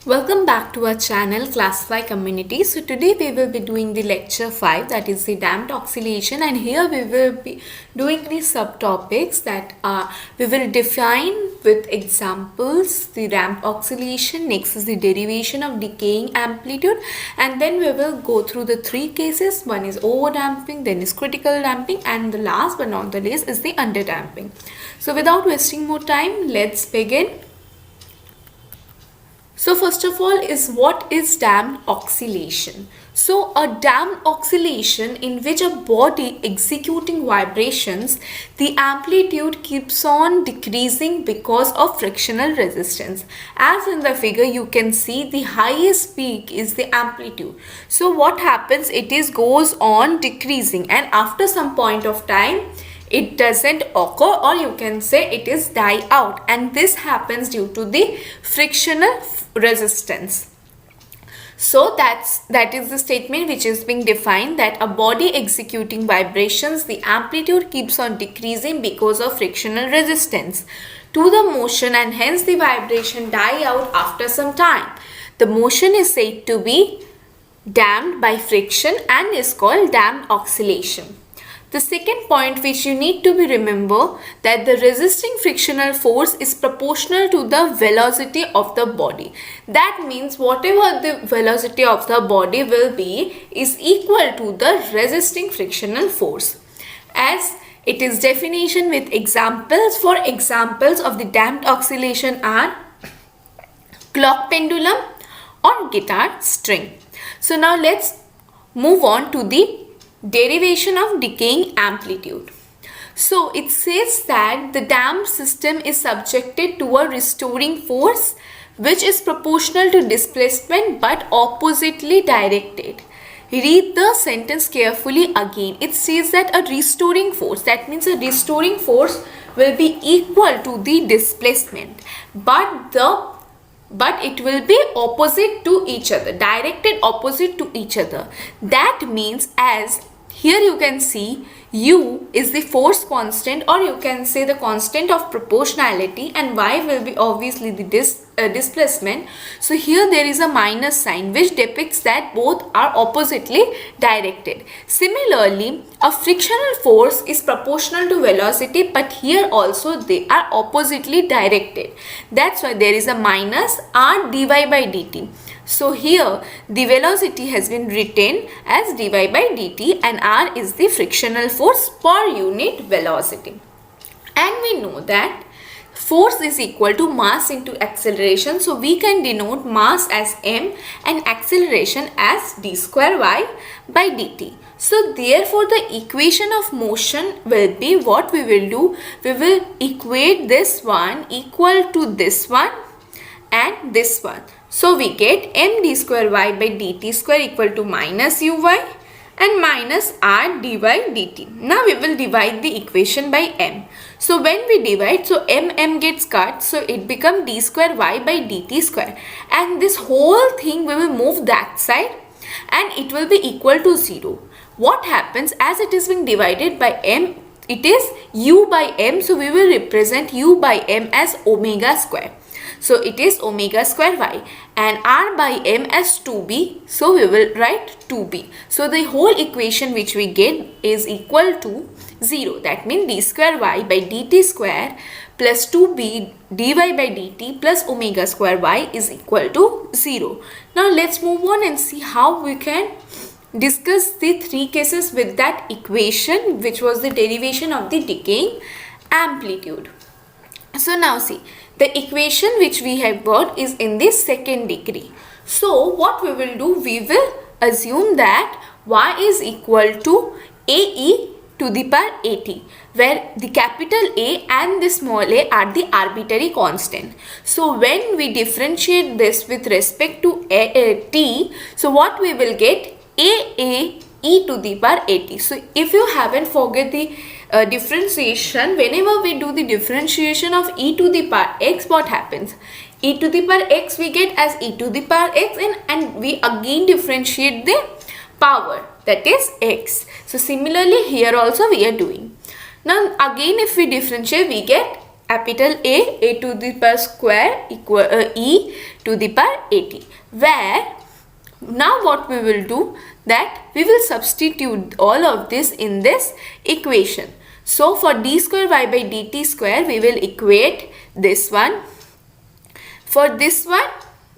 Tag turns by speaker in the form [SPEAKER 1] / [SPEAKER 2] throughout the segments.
[SPEAKER 1] Welcome back to our channel Classify Community. So today we will be doing the lecture 5, that is the damped oscillation, and here we will be doing the subtopics that are we will define with examples the damped oscillation. Next is the derivation of decaying amplitude, and then we will go through the three cases. One is over damping, then is critical damping, and the last but not the least is the under damping. So without wasting more time, let's begin. So first of all is what is damped oscillation. So a damped oscillation in which a body executing vibrations, the amplitude keeps on decreasing because of frictional resistance. As in the figure you can see the highest peak is the amplitude. So what happens, it is goes on decreasing, and after some point of time it doesn't occur, or you can say it is die out, and this happens due to the frictional resistance. So that is the statement which is being defined, that a body executing vibrations, the amplitude keeps on decreasing because of frictional resistance to the motion, and hence the vibration die out after some time. The motion is said to be damped by friction and is called damped oscillation. The second point which you need to be remember, that the resisting frictional force is proportional to the velocity of the body. That means whatever the velocity of the body will be is equal to the resisting frictional force. As it is definition with examples, for examples of the damped oscillation are clock pendulum or guitar string. So now let's move on to the derivation of decaying amplitude. So it says that the damped system is subjected to a restoring force which is proportional to displacement but oppositely directed. Read the sentence carefully again. It says that a restoring force, that means a restoring force will be equal to the displacement, but it will be opposite to each other, directed opposite to each other. That means, as here you can see, U is the force constant, or you can say the constant of proportionality, and Y will be obviously the displacement. So here there is a minus sign which depicts that both are oppositely directed. Similarly, a frictional force is proportional to velocity, but here also they are oppositely directed. That's why there is a minus R dy by dt. So here the velocity has been written as dy by dt, and R is the frictional force per unit velocity. And we know that force is equal to mass into acceleration. So we can denote mass as m and acceleration as d square y by dt. So therefore the equation of motion will be, what we will do, we will equate this one equal to this one and this one. So we get m d square y by dt square equal to minus uy and minus r dy dt. Now we will divide the equation by m. So when we divide, so m gets cut, so it becomes d square y by dt square, and this whole thing we will move that side and it will be equal to 0. What happens, as it is being divided by m, it is u by m, so we will represent u by m as omega square. So it is omega square y, and r by m as 2b, so we will write 2b. So the whole equation which we get is equal to 0. That means d square y by dt square plus 2b dy by dt plus omega square y is equal to 0. Now let's move on and see how we can discuss the three cases with that equation, which was the derivation of the decaying amplitude. So now see, the equation which we have got is in the second degree. So what we will do, we will assume that y is equal to ae to the power at, where the capital A and the small a are the arbitrary constant. So when we differentiate this with respect to t, so what we will get, aa e to the power at. So if you haven't forget the differentiation, whenever we do the differentiation of e to the power x, what happens, e to the power x we get as e to the power x, and we again differentiate the power, that is x. So similarly here also we are doing. Now again if we differentiate, we get capital A to the power square equal E to the power at, where now what we will do that we will substitute all of this in this equation. So for d square y by dt square we will equate this one. For this one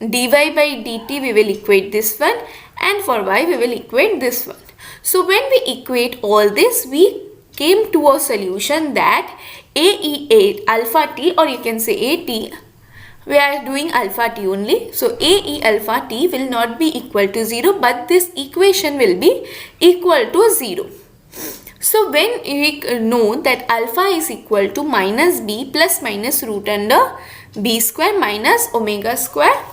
[SPEAKER 1] dy by dt we will equate this one, and for y we will equate this one. So when we equate all this, we came to a solution that AE alpha t, or you can say AT, we are doing alpha t only. So AE alpha t will not be equal to 0, but this equation will be equal to 0. So when we know that alpha is equal to minus b plus minus root under b square minus omega square,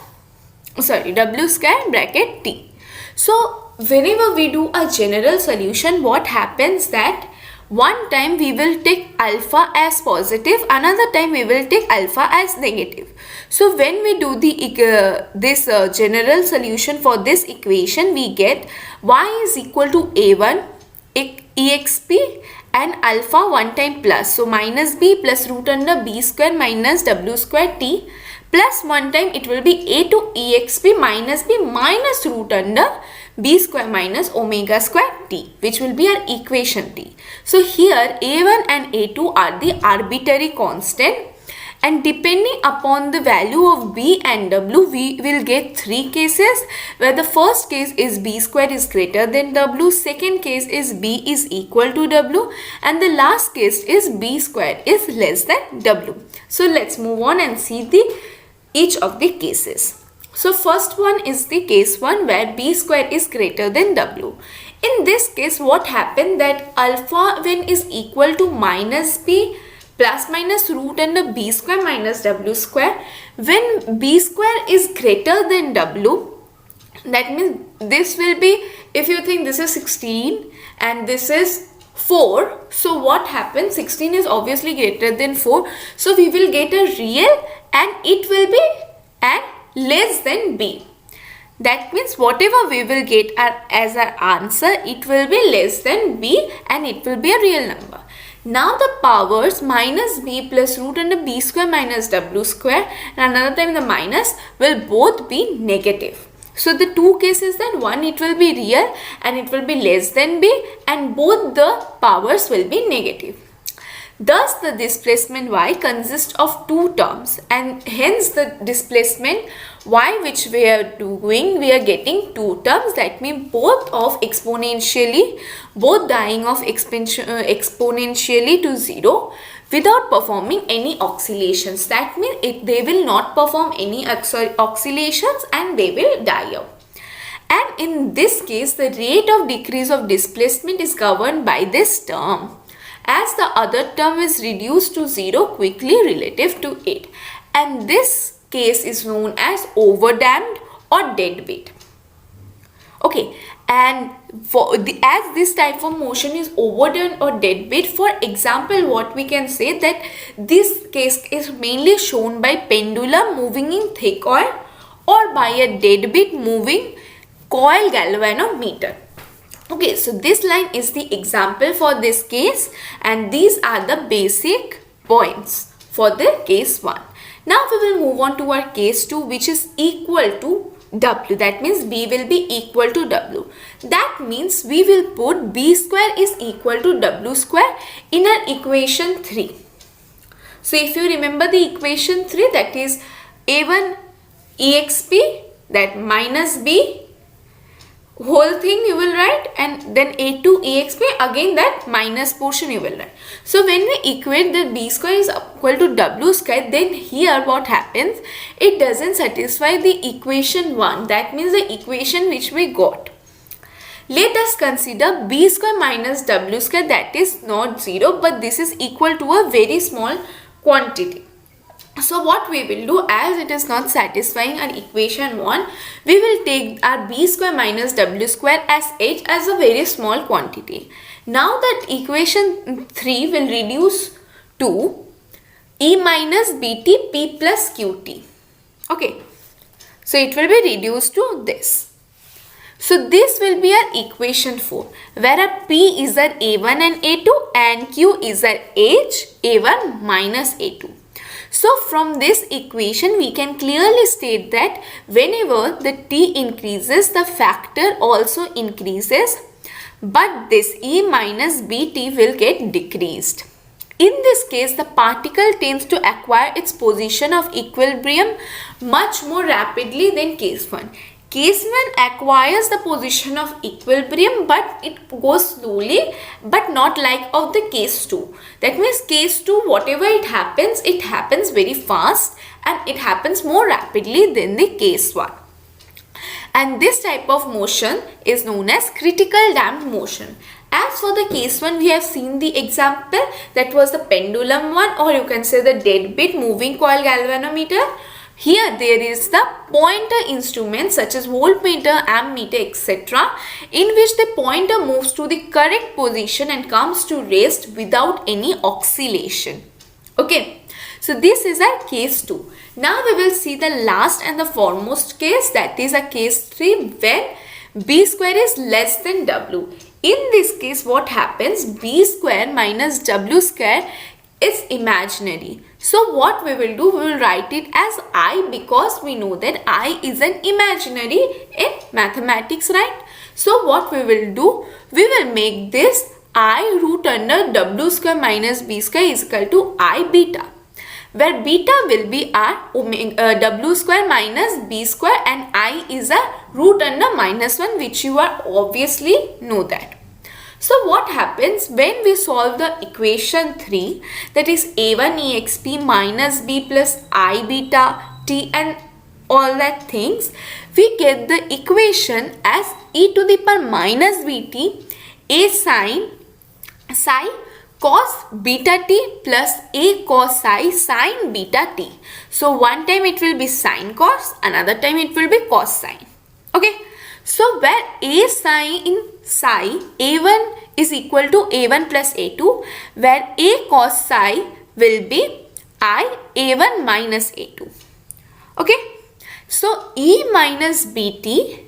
[SPEAKER 1] w square bracket t. So whenever we do a general solution, what happens that one time we will take alpha as positive, another time we will take alpha as negative. So when we do the general solution for this equation, we get y is equal to a1 exp and alpha one time plus. So minus b plus root under b square minus w square t, plus one time it will be a to exp minus b minus root under b square minus omega square t, which will be our equation t. So here a1 and a2 are the arbitrary constant, and depending upon the value of b and w, we will get three cases, where the first case is b square is greater than w, second case is b is equal to w, and the last case is b square is less than w. So let's move on and see each of the cases. So first one is the case 1 where b square is greater than w. In this case, what happened that alpha when is equal to minus b plus minus root under b square minus w square, when b square is greater than w, that means this will be, if you think this is 16 and this is 4, so what happens, 16 is obviously greater than 4, so we will get a real and it will be and less than b. That means whatever we will get as our answer, it will be less than b and it will be a real number. Now the powers minus b plus root under b square minus w square and another time the minus will both be negative. So the two cases, then one it will be real and it will be less than b, and both the powers will be negative. Thus the displacement y consists of two terms, and hence the displacement y which we are doing, we are getting two terms. That means both of exponentially, both dying of exponentially to 0 without performing any oscillations. That means they will not perform any oscillations and they will die out. And in this case, the rate of decrease of displacement is governed by this term, as the other term is reduced to 0 quickly relative to it. And this case is known as overdamped or deadweight. Okay, and as this type of motion is overdamped or deadweight, for example, what we can say that this case is mainly shown by pendulum moving in thick oil or by a deadweight moving coil galvanometer. Okay, so this line is the example for this case, and these are the basic points for the case 1. Now we will move on to our case 2, which is equal to w. That means b will be equal to w. That means we will put b square is equal to w square in our equation 3. So if you remember the equation 3, that is a1 exp, that minus b whole thing you will write, and then a2 exp, again that minus portion you will write. So when we equate that b square is equal to w square, then here what happens, it doesn't satisfy the equation 1, that means the equation which we got. Let us consider b square minus w square, that is not 0, but this is equal to a very small quantity. So what we will do, as it is not satisfying our equation 1, we will take our b square minus w square as h as a very small quantity. Now that equation 3 will reduce to e minus bt p plus qt. Okay, so it will be reduced to this. So this will be our equation 4, where a p is our a1 and a2 and q is our h, a1 minus a2. So from this equation we can clearly state that whenever the t increases, the factor also increases, but this E minus Bt will get decreased. In this case, the particle tends to acquire its position of equilibrium much more rapidly than case 1. Case 1 acquires the position of equilibrium, but it goes slowly, but not like of the case 2. That means case 2, whatever it happens very fast and it happens more rapidly than the case 1. And this type of motion is known as critical damped motion. As for the case 1, we have seen the example, that was the pendulum one, or you can say the deadbeat moving coil galvanometer. Here there is the pointer instruments such as voltmeter, ammeter, etc., in which the pointer moves to the correct position and comes to rest without any oscillation. Okay, so this is our case 2. Now we will see the last and the foremost case, that is a case 3, when b square is less than w. In this case, what happens? B square minus w square is imaginary. So what we will do, we will write it as I, because we know that I is an imaginary in mathematics, right? So what we will do, we will make this I root under w square minus b square is equal to I beta, where beta will be our w square minus b square and I is a root under minus 1, which you are obviously know that. So what happens when we solve the equation 3, that is a1 exp minus b plus I beta t and all that things, we get the equation as e to the power minus bt a sin psi cos beta t plus a cos psi sin beta t. So one time it will be sin cos, another time it will be cos sin. Okay. So where a sin psi, a1 is equal to a1 plus a2, where a cos psi will be I a1 minus a2. Okay. So E minus bt,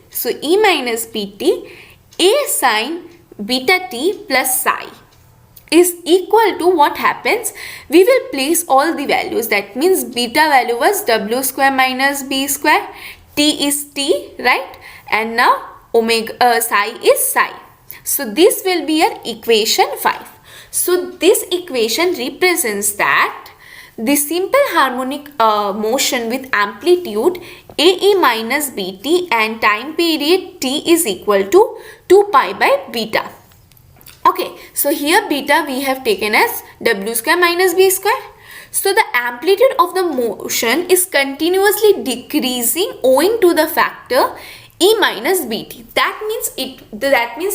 [SPEAKER 1] a sin beta t plus psi is equal to what happens? We will place all the values. That means beta value was w square minus b square, t is t, right? And now omega psi is psi. So this will be your equation 5. So this equation represents that the simple harmonic motion with amplitude ae minus bt and time period t is equal to 2 pi by beta. Okay, so here beta we have taken as w square minus b square. So the amplitude of the motion is continuously decreasing owing to the factor E minus bt. That means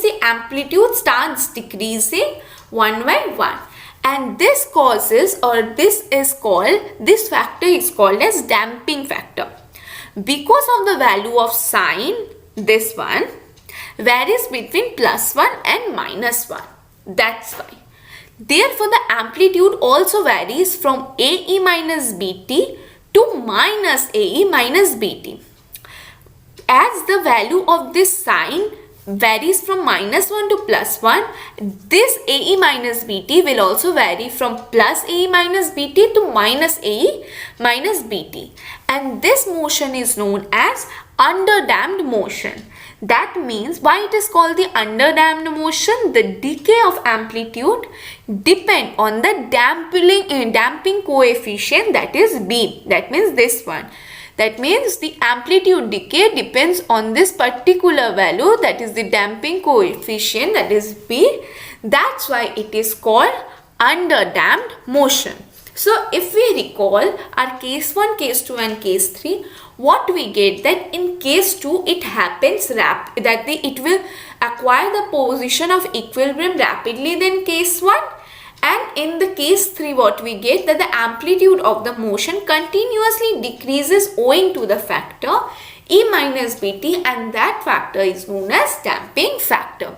[SPEAKER 1] the amplitude starts decreasing one by one, and this causes, or this factor is called as damping factor, because of the value of sine, this one varies between +1 and -1. That's why. Therefore, the amplitude also varies from ae minus bt to minus ae minus bt. As the value of this sine varies from -1 to +1, this ae minus bt will also vary from plus ae minus bt to minus ae minus bt. And this motion is known as underdamped motion. That means, why it is called the underdamped motion? The decay of amplitude depend on the damping coefficient, that is B. That means this one. That means the amplitude decay depends on this particular value, that is the damping coefficient, that is B. That's why it is called underdamped motion. So if we recall our case 1, case 2 and case 3, what we get, that in case 2 it happens it will acquire the position of equilibrium rapidly than case 1. And in the case 3, what we get, that the amplitude of the motion continuously decreases owing to the factor E minus bt, and that factor is known as damping factor.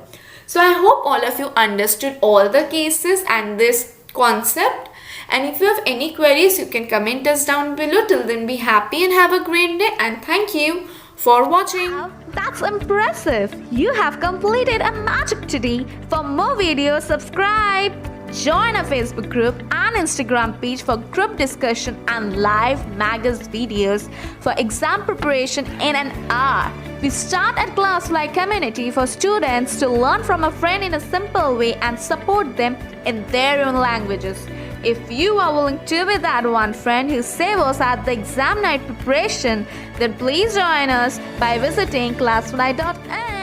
[SPEAKER 1] So I hope all of you understood all the cases and this concept. And if you have any queries, you can comment us down below. Till then, be happy and have a great day, and thank you for watching.
[SPEAKER 2] Wow, that's impressive! You have completed a magic today. For more videos, subscribe.
[SPEAKER 1] Join our Facebook group and Instagram page for group discussion and live Magus videos for exam preparation in an hour. We start at Classfly community for students to learn from a friend in a simple way and support them in their own languages. If you are willing to be that one friend who saves us at the exam night preparation, then please join us by visiting classfly.in.